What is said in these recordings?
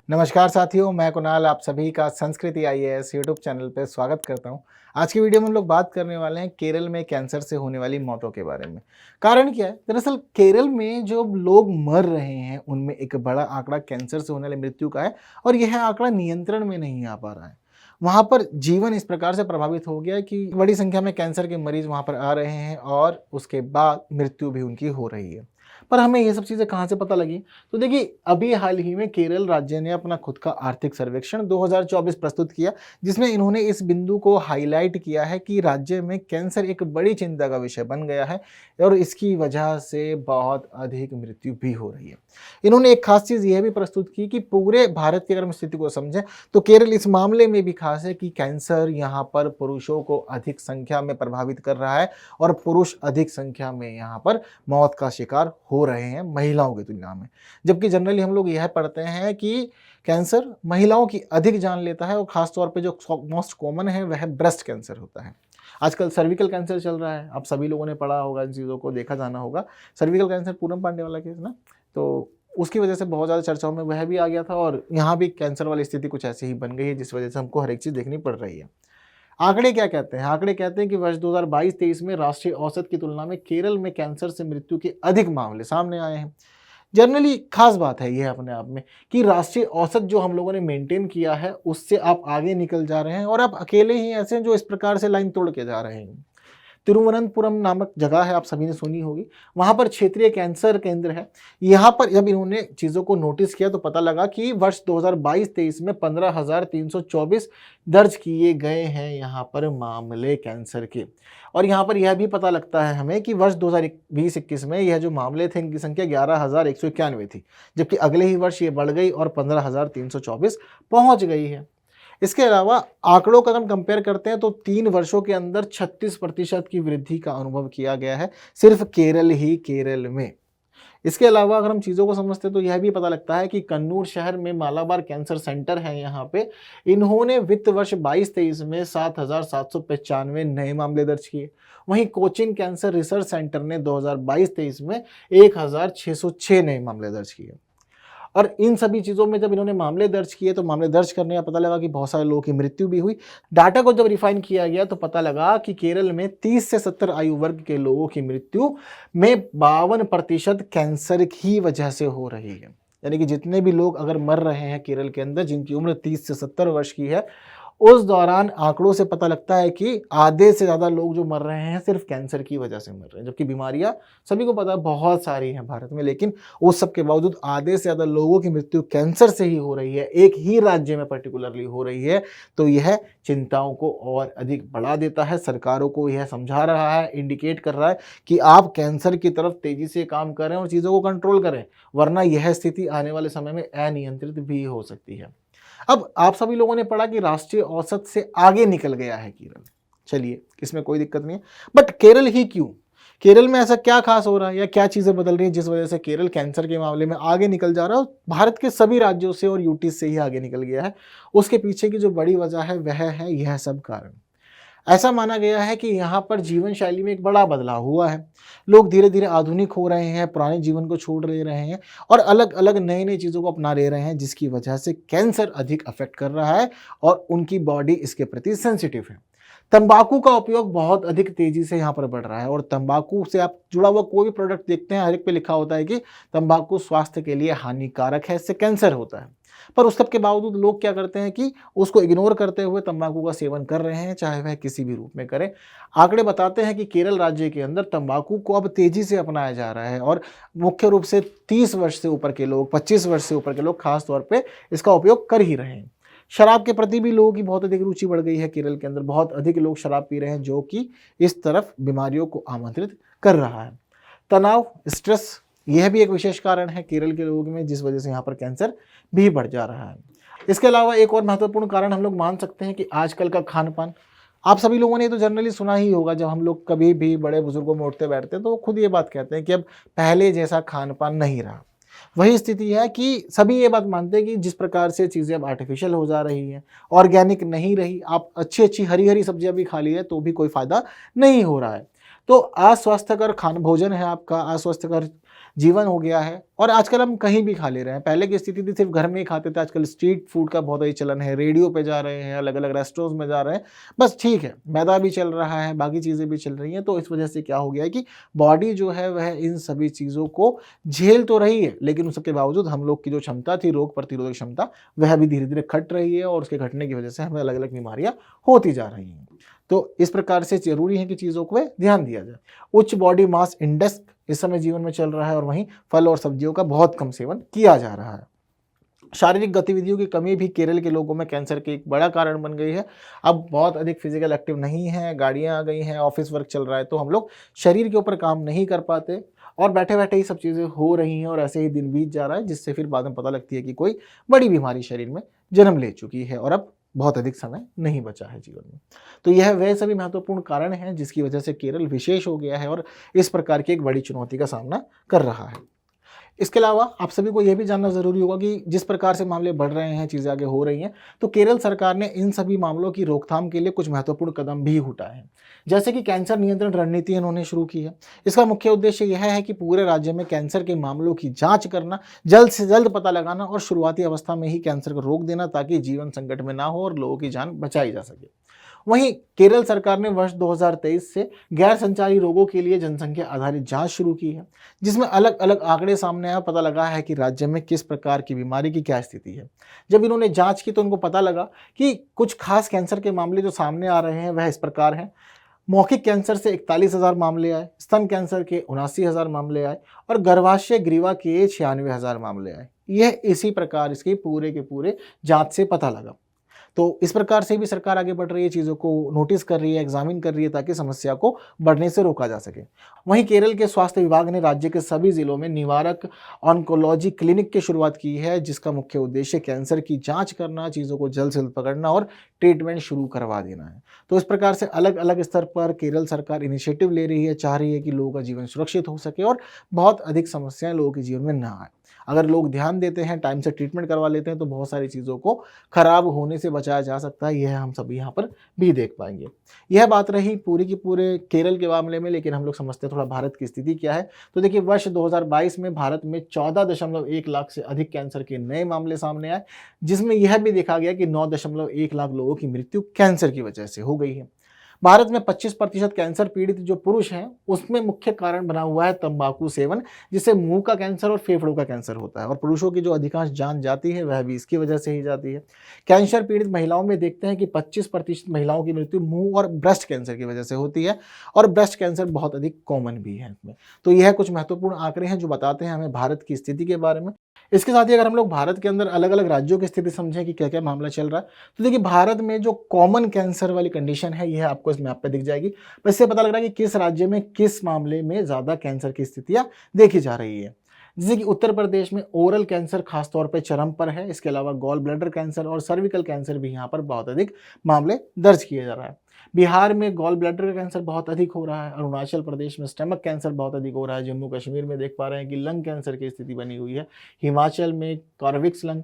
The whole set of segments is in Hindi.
नमस्कार साथियों, मैं कुणाल आप सभी का संस्कृति आईएएस यूट्यूब चैनल पे स्वागत करता हूं। आज की वीडियो में हम लोग बात करने वाले हैं केरल में कैंसर से होने वाली मौतों के बारे में। कारण क्या है? दरअसल केरल में जो लोग मर रहे हैं उनमें एक बड़ा आंकड़ा कैंसर से होने वाली मृत्यु का है और यह आंकड़ा नियंत्रण में नहीं आ पा रहा है। वहाँ पर जीवन इस प्रकार से प्रभावित हो गया है कि बड़ी संख्या में कैंसर के मरीज वहाँ पर आ रहे हैं और उसके बाद मृत्यु भी उनकी हो रही है। पर हमें ये सब चीज़ें कहाँ से पता लगी? तो देखिए, अभी हाल ही में केरल राज्य ने अपना खुद का आर्थिक सर्वेक्षण 2024 प्रस्तुत किया, जिसमें इन्होंने इस बिंदु को हाईलाइट किया है कि राज्य में कैंसर एक बड़ी चिंता का विषय बन गया है और इसकी वजह से बहुत अधिक मृत्यु भी हो रही है। इन्होंने एक खास चीज़ यह भी प्रस्तुत की कि पूरे भारत की अगर हम स्थिति को समझें तो केरल इस मामले में भी खास है कि कैंसर यहाँ पर पुरुषों को अधिक संख्या में प्रभावित कर रहा है और पुरुष अधिक संख्या में यहाँ पर मौत का शिकार हो रहे हैं महिलाओं की तुलना में। जबकि जनरली हम लोग यह पढ़ते हैं कि कैंसर महिलाओं की अधिक जान लेता है और खास तौर पे जो मोस्ट कॉमन है वह ब्रेस्ट कैंसर होता है। आजकल सर्विकल कैंसर चल रहा है, आप सभी लोगों ने पढ़ा होगा, इन चीज़ों को देखा जाना होगा। सर्विकल कैंसर पूनम पांडे वाला केस ना, तो उसकी वजह से बहुत ज़्यादा चर्चाओं में वह भी आ गया था और यहाँ भी कैंसर वाली स्थिति कुछ ऐसी ही बन गई है, जिस वजह से हमको हर एक चीज़ देखनी पड़ रही है। आंकड़े क्या कहते हैं? आंकड़े कहते हैं कि वर्ष 2022-23 में राष्ट्रीय औसत की तुलना में केरल में कैंसर से मृत्यु के अधिक मामले सामने आए हैं। जनरली खास बात है यह अपने आप में कि राष्ट्रीय औसत जो हम लोगों ने मेंटेन किया है उससे आप आगे निकल जा रहे हैं और आप अकेले ही ऐसे हैं जो इस प्रकार से लाइन तोड़ के जा रहे हैं। तिरुवनंतपुरम नामक जगह है, आप सभी ने सुनी होगी। वहाँ पर क्षेत्रीय कैंसर केंद्र है। यहाँ पर जब इन्होंने चीज़ों को नोटिस किया तो पता लगा कि वर्ष 2022-23 में 15,324 दर्ज किए गए हैं यहाँ पर मामले कैंसर के। और यहाँ पर यह भी पता लगता है हमें कि वर्ष 2020-21 में यह जो मामले थे इनकी संख्या 11,191 थी, जबकि अगले ही वर्ष ये बढ़ गई और 15,324 पहुँच गई है। इसके अलावा आंकड़ों का हम कंपेयर करते हैं तो 3 वर्षों के अंदर 36% की वृद्धि का अनुभव किया गया है सिर्फ केरल में। इसके अलावा अगर हम चीज़ों को समझते हैं तो यह भी पता लगता है कि कन्नूर शहर में मालाबार कैंसर सेंटर है यहाँ पे, इन्होंने वित्त वर्ष 22-23 में 7,795 नए मामले दर्ज किए। वहीं कोचिन कैंसर रिसर्च सेंटर ने 2022-23 में 1,606 नए मामले दर्ज किए। और इन सभी चीज़ों में जब इन्होंने मामले दर्ज किए तो मामले दर्ज करने का पता लगा कि बहुत सारे लोगों की मृत्यु भी हुई। डाटा को जब रिफाइन किया गया तो पता लगा कि केरल में 30 से 70 आयु वर्ग के लोगों की मृत्यु में 52% कैंसर की वजह से हो रही है। यानी कि जितने भी लोग अगर मर रहे हैं केरल के अंदर जिनकी उम्र 30 से 70 वर्ष की है, उस दौरान आंकड़ों से पता लगता है कि आधे से ज़्यादा लोग जो मर रहे हैं सिर्फ कैंसर की वजह से मर रहे हैं। जबकि बीमारियां सभी को पता है बहुत सारी हैं भारत में, लेकिन उस सब के बावजूद आधे से ज़्यादा लोगों की मृत्यु कैंसर से ही हो रही है, एक ही राज्य में पर्टिकुलरली हो रही है। तो यह चिंताओं को और अधिक बढ़ा देता है। सरकारों को यह समझा रहा है, इंडिकेट कर रहा है कि आप कैंसर की तरफ तेजी से काम करें और चीज़ों को कंट्रोल करें, वरना यह स्थिति आने वाले समय में अनियंत्रित भी हो सकती है। अब आप सभी लोगों ने पढ़ा कि राष्ट्रीय औसत से आगे निकल गया है केरल। चलिए, इसमें कोई दिक्कत नहीं है, बट केरल ही क्यों? केरल में ऐसा क्या खास हो रहा है या क्या चीज़ें बदल रही हैं जिस वजह से केरल कैंसर के मामले में आगे निकल जा रहा है और भारत के सभी राज्यों से और यूटी से ही आगे निकल गया है? उसके पीछे की जो बड़ी वजह है वह है यह सब कारण। ऐसा माना गया है कि यहाँ पर जीवन शैली में एक बड़ा बदलाव हुआ है। लोग धीरे धीरे आधुनिक हो रहे हैं, पुराने जीवन को छोड़ ले रहे हैं और अलग अलग नई नई चीज़ों को अपना ले रहे हैं, जिसकी वजह से कैंसर अधिक अफेक्ट कर रहा है और उनकी बॉडी इसके प्रति सेंसिटिव है। तंबाकू का उपयोग बहुत अधिक तेजी से यहाँ पर बढ़ रहा है और तंबाकू से आप जुड़ा हुआ कोई भी प्रोडक्ट देखते हैं, हर एक पे लिखा होता है कि तंबाकू स्वास्थ्य के लिए हानिकारक है, इससे कैंसर होता है। पर उस सब के बावजूद लोग क्या करते हैं कि उसको इग्नोर करते हुए तंबाकू का सेवन कर रहे हैं, चाहे वह किसी भी रूप में करें। आंकड़े बताते हैं कि केरल राज्य के अंदर तंबाकू को अब तेजी से अपनाया जा रहा है और मुख्य रूप से 30 वर्ष से ऊपर के लोग, 25 वर्ष से ऊपर के लोग खास तौर पे इसका उपयोग कर ही रहे हैं। शराब के प्रति भी लोगों की बहुत अधिक रुचि बढ़ गई है। केरल के अंदर बहुत अधिक लोग शराब पी रहे हैं, जो कि इस तरफ बीमारियों को आमंत्रित कर रहा है। तनाव, स्ट्रेस, यह भी एक विशेष कारण है केरल के लोगों में, जिस वजह से यहाँ पर कैंसर भी बढ़ जा रहा है। इसके अलावा एक और महत्वपूर्ण कारण हम लोग मान सकते हैं कि आजकल का खान पान। आप सभी लोगों ने तो जनरली सुना ही होगा, जब हम लोग कभी भी बड़े बुजुर्गों में उठते बैठते हैं तो वो खुद ये बात कहते हैं कि अब पहले जैसा खान पान नहीं रहा। वही स्थिति है कि सभी ये बात मानते हैं कि जिस प्रकार से चीज़ें अब आर्टिफिशियल हो जा रही हैं, ऑर्गेनिक नहीं रही, आप अच्छी अच्छी हरी हरी सब्जियां भी खा ली है तो भी कोई फ़ायदा नहीं हो रहा है। तो अस्वास्थ्यकर खान भोजन है आपका, अस्वास्थ्यकर जीवन हो गया है और आजकल हम कहीं भी खा ले रहे हैं। पहले की स्थिति थी सिर्फ घर में ही खाते थे, आजकल स्ट्रीट फूड का बहुत ही चलन है, रेडियो पे जा रहे हैं, अलग-अलग रेस्टोरेंट्स में जा रहे हैं। बस ठीक है, मैदा भी चल रहा है, बाकी चीज़ें भी चल रही हैं, तो इस वजह से क्या हो गया है कि बॉडी जो है वह इन सभी चीज़ों को झेल तो रही है, लेकिन उन सबके बावजूद हम लोग की जो क्षमता थी, रोग प्रतिरोधक क्षमता, वह भी धीरे-धीरे घट रही है और उसके घटने की वजह से हमें अलग-अलग बीमारियाँ होती जा रही हैं। तो इस प्रकार से ज़रूरी है कि चीज़ों को ध्यान दिया जाए। उच्च बॉडी मास इंडेक्स इस समय जीवन में चल रहा है और वहीं फल और सब्जियों का बहुत कम सेवन किया जा रहा है। शारीरिक गतिविधियों की कमी भी केरल के लोगों में कैंसर के एक बड़ा कारण बन गई है। अब बहुत अधिक फिजिकल एक्टिव नहीं है, गाड़ियाँ आ गई हैं, ऑफिस वर्क चल रहा है, तो हम लोग शरीर के ऊपर काम नहीं कर पाते और बैठे-बैठे ही सब चीज़ें हो रही हैं और ऐसे ही दिन बीत जा रहा है, जिससे फिर बाद में पता लगती है कि कोई बड़ी बीमारी शरीर में जन्म ले चुकी है और अब बहुत अधिक समय नहीं बचा है जीवन में। तो यह वह सभी महत्वपूर्ण कारण हैं जिसकी वजह से केरल विशेष हो गया है और इस प्रकार की एक बड़ी चुनौती का सामना कर रहा है। इसके अलावा आप सभी को यह भी जानना ज़रूरी होगा कि जिस प्रकार से मामले बढ़ रहे हैं, चीज़ें आगे हो रही हैं, तो केरल सरकार ने इन सभी मामलों की रोकथाम के लिए कुछ महत्वपूर्ण कदम भी उठाए हैं। जैसे कि कैंसर नियंत्रण रणनीति इन्होंने शुरू की है। इसका मुख्य उद्देश्य यह है कि पूरे राज्य में कैंसर के मामलों की जाँच करना, जल्द से जल्द पता लगाना और शुरुआती अवस्था में ही कैंसर को रोक देना ताकि जीवन संकट में ना हो और लोगों की जान बचाई जा सके। वहीं केरल सरकार ने वर्ष 2023 से गैर संचारी रोगों के लिए जनसंख्या आधारित जांच शुरू की है, जिसमें अलग अलग आंकड़े सामने आया, पता लगा है कि राज्य में किस प्रकार की बीमारी की क्या स्थिति है। जब इन्होंने जांच की तो उनको पता लगा कि कुछ खास कैंसर के मामले जो सामने आ रहे हैं वह इस प्रकार हैं। मौखिक कैंसर से 41,000 मामले आए, स्तन कैंसर के 79,000 मामले आए और गर्भाशय ग्रीवा के 96,000 मामले आए। यह इसी प्रकार इसके पूरे के पूरे जांच से पता लगा। तो इस प्रकार से भी सरकार आगे बढ़ रही है, चीज़ों को नोटिस कर रही है, एग्जामिन कर रही है ताकि समस्या को बढ़ने से रोका जा सके। वहीं केरल के स्वास्थ्य विभाग ने राज्य के सभी जिलों में निवारक ऑन्कोलॉजी क्लिनिक की शुरुआत की है, जिसका मुख्य उद्देश्य कैंसर की जांच करना, चीज़ों को जल्द से जल्द पकड़ना और ट्रीटमेंट शुरू करवा देना है। तो इस प्रकार से अलग अलग स्तर पर केरल सरकार इनिशिएटिव ले रही है, चाह रही है कि लोगों का जीवन सुरक्षित हो सके और बहुत अधिक समस्याएं लोगों के जीवन में ना आए। अगर लोग ध्यान देते हैं, टाइम से ट्रीटमेंट करवा लेते हैं, तो बहुत सारी चीज़ों को खराब होने से बचाया जा सकता है। यह हम सभी यहाँ पर भी देख पाएंगे। यह बात रही पूरी की पूरे केरल के मामले में, लेकिन हम लोग समझते हैं थोड़ा भारत की स्थिति क्या है। तो देखिए, वर्ष 2022 में भारत में 14.1 लाख से अधिक कैंसर के नए मामले सामने आए, जिसमें यह भी देखा गया कि 9.1 लाख लोगों की मृत्यु कैंसर की वजह से हो गई है। भारत में 25% कैंसर पीड़ित जो पुरुष हैं, उसमें मुख्य कारण बना हुआ है तंबाकू सेवन, जिससे मुंह का कैंसर और फेफड़ों का कैंसर होता है और पुरुषों की जो अधिकांश जान जाती है वह भी इसकी वजह से ही जाती है। कैंसर पीड़ित महिलाओं में देखते हैं कि 25% महिलाओं की मृत्यु मुंह और ब्रेस्ट कैंसर की वजह से होती है और ब्रेस्ट कैंसर बहुत अधिक कॉमन भी है इसमें। तो यह कुछ महत्वपूर्ण आंकड़े हैं जो बताते हैं हमें भारत की स्थिति के बारे में। इसके साथ ही अगर हम लोग भारत के अंदर अलग अलग राज्यों की स्थिति समझें कि क्या क्या मामला चल रहा है, तो देखिए, भारत में जो कॉमन कैंसर वाली कंडीशन है यह आपको इस मैप पे दिख जाएगी। तो इससे पता लग रहा है कि किस राज्य में किस मामले में ज़्यादा कैंसर की स्थितियां देखी जा रही है। जैसे कि उत्तर प्रदेश में ओरल कैंसर खासतौर पर चरम पर है। इसके अलावा गॉल ब्लैडर कैंसर और सर्विकल कैंसर भी यहाँ पर बहुत अधिक मामले दर्ज किए जा रहा है। बिहार में गॉल ब्लैडर कैंसर बहुत अधिक हो रहा है। अरुणाचल प्रदेश में स्टमक कैंसर बहुत अधिक हो रहा है। जम्मू कश्मीर में देख पा रहे हैं कि लंग कैंसर की स्थिति बनी हुई है। हिमाचल में कॉर्विक्स लंग,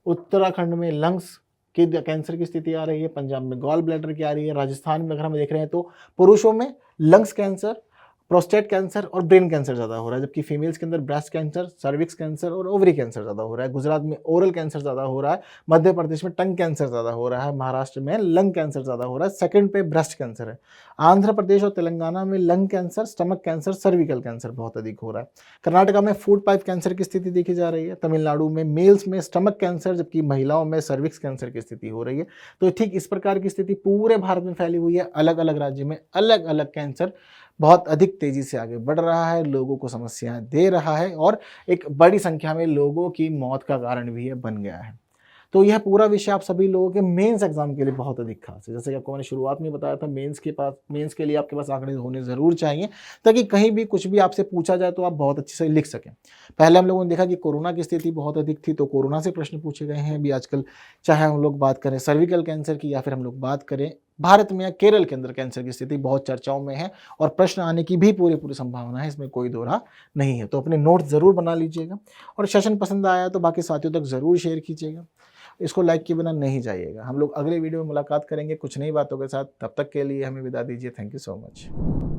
उत्तराखंड में लंग्स की कैंसर की स्थिति आ रही है। पंजाब में गॉल ब्लैडर की आ रही है। राजस्थान में अगर हम देख रहे हैं तो पुरुषों में लंग्स कैंसर, प्रोस्टेट कैंसर और ब्रेन कैंसर ज़्यादा हो रहा है, जबकि फीमेल्स के अंदर ब्रेस्ट कैंसर, सर्विक्स कैंसर और ओवरी कैंसर ज़्यादा हो रहा है। गुजरात में ओरल कैंसर ज़्यादा हो रहा है। मध्य प्रदेश में टंग कैंसर ज़्यादा हो रहा है। महाराष्ट्र में लंग कैंसर ज़्यादा हो रहा है। सेकंड पे ब्रेस्ट कैंसर है। आंध्र प्रदेश और तेलंगाना में lung cancer, stomach cancer, cervical cancer बहुत अधिक हो रहा है। कर्नाटका में फूड पाइप कैंसर की स्थिति देखी जा रही है। तमिलनाडु में मेल्स में स्टमक कैंसर, जबकि महिलाओं में सर्विक्स कैंसर की स्थिति हो रही है। तो ठीक इस प्रकार की स्थिति पूरे भारत में फैली हुई है। अलग अलग राज्य में अलग अलग कैंसर बहुत अधिक तेजी से आगे बढ़ रहा है, लोगों को समस्याएं दे रहा है और एक बड़ी संख्या में लोगों की मौत का कारण भी ये बन गया है। तो यह पूरा विषय आप सभी लोगों के मेंस एग्जाम के लिए बहुत अधिक खास है। जैसे कि आपको मैंने शुरुआत में बताया था, मेंस के लिए आपके पास आंकड़े होने ज़रूर चाहिए, ताकि कहीं भी कुछ भी आपसे पूछा जाए तो आप बहुत अच्छे से लिख सकें। पहले हम लोगों ने देखा कि कोरोना की स्थिति बहुत अधिक थी, तो कोरोना से प्रश्न पूछे गए हैं। अभी आजकल चाहे हम लोग बात करें सर्विकल कैंसर की या फिर हम लोग बात करें भारत में या केरल के अंदर कैंसर की स्थिति बहुत चर्चाओं में है और प्रश्न आने की भी पूरी संभावना है, इसमें कोई दो राह नहीं है। तो अपने नोट्स ज़रूर बना लीजिएगा और सेशन पसंद आया तो बाकी साथियों तक ज़रूर शेयर कीजिएगा। इसको लाइक किए बिना नहीं जाइएगा। हम लोग अगले वीडियो में मुलाकात करेंगे कुछ नई बातों के साथ। तब तक के लिए हमें विदा दीजिए। Thank you so much.